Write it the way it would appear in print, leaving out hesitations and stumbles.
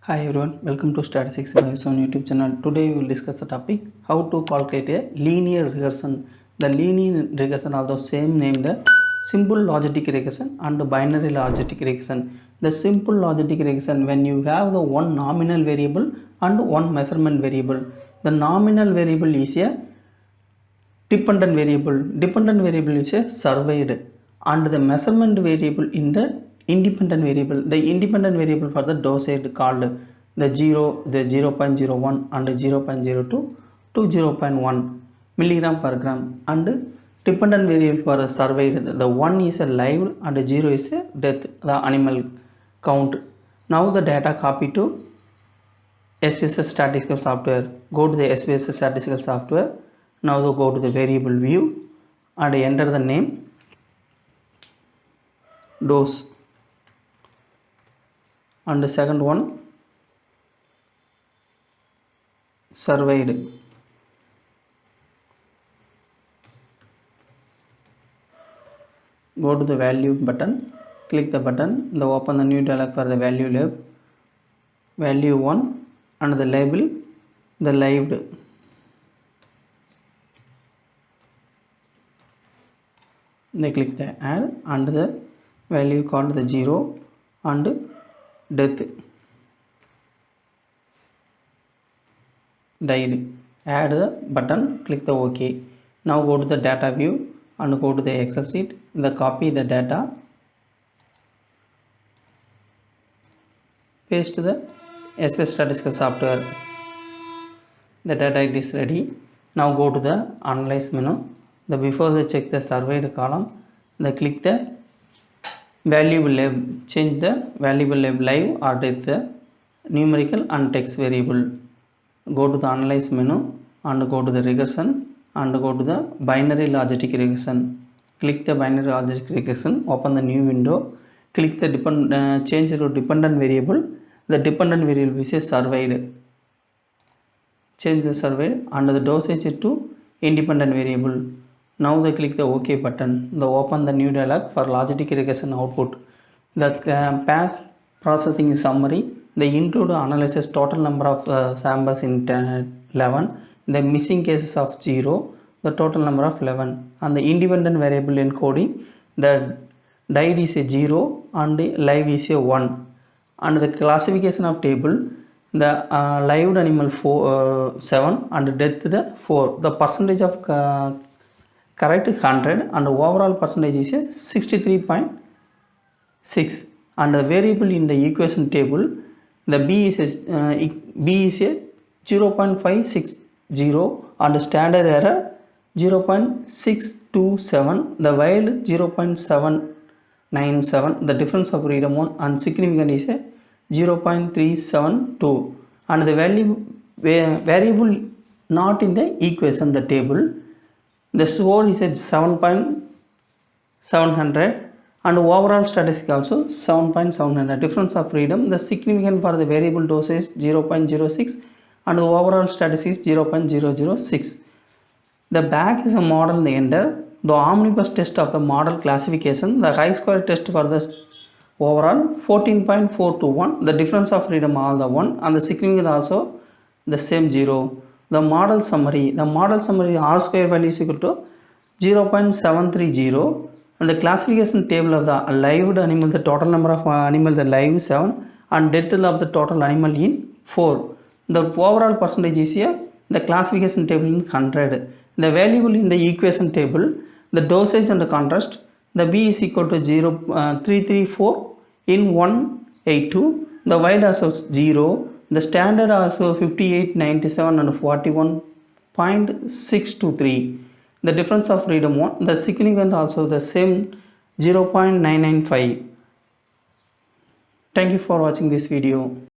Hi everyone, welcome to Statistics Bio7 YouTube channel. Today we will discuss the topic how to calculate a linear regression. The linear regression, although same name, the simple logistic regression and binary logistic regression. The simple logistic regression, when you have the one nominal variable and one measurement variable. The nominal variable is a dependent variable. Dependent variable is a surveyed, and the measurement variable in the independent variable. The independent variable for the dosage called the 0.01 and 0.02 to 0.1 milligram per gram, and dependent variable for surveyed, the 1 is a live and 0 is a death, the animal count. Now the data copy to SPSS statistical software. Go to the SPSS statistical software. Now go to the variable view and enter the name dose, and the second one surveyed. Go to the value button, click the button, then open the new dialog for the value lab, value 1, and the label the lived. They click the add and the value called the 0 and death died. Add the button, click the OK. Now go to the data view and go to the Excel sheet, the copy the data, paste the SPSS statistical software. The data is ready. Now go to the analyze menu. The before they check the surveyed column, they click the variable label, change the variable label live or death, the numerical and text variable. Go to the analyze menu and go to the regression and go to the binary logistic regression. Click the binary logistic regression, open the new window, click the change to dependent variable. The dependent variable is a surveyed. Change the surveyed and the dosage to independent variable. Now they click the OK button. They open the new dialog for logistic regression output. The pass processing summary. They include analysis total number of samples in 11. The missing cases of 0. The total number of 11. And the independent variable encoding. The died is a 0 and live is a 1. And the classification of table. The live animal 7 and death the 4. The percentage of correct 100 and overall percentage is 63.6, and the variable in the equation table, the b is a 0.560 and standard error 0.627, the wild 0.797, the difference of freedom 1 and significant is a 0.372, and the variable not in the equation, the table, the score is at 7.700 and overall statistic also 7.700. Difference of freedom, the significant for the variable dosage 0.06 and the overall statistics 0.006. The back is a model the ender, the omnibus test of the model classification, the chi-square test for the overall 14.421, the difference of freedom all the 1 and the significant also the same 0. The model summary R square value is equal to 0.730, and the classification table of the live animal, the total number of animal the live 7 and death of the total animal in 4. The overall percentage is here, the classification table in 100. The variable in the equation table, the dosage and the contrast, the B is equal to 334 in 182, the wild also 0, the standard also 58.97 and 41.623. The difference of freedom 1, the significant also the same 0.995. Thank you for watching this video.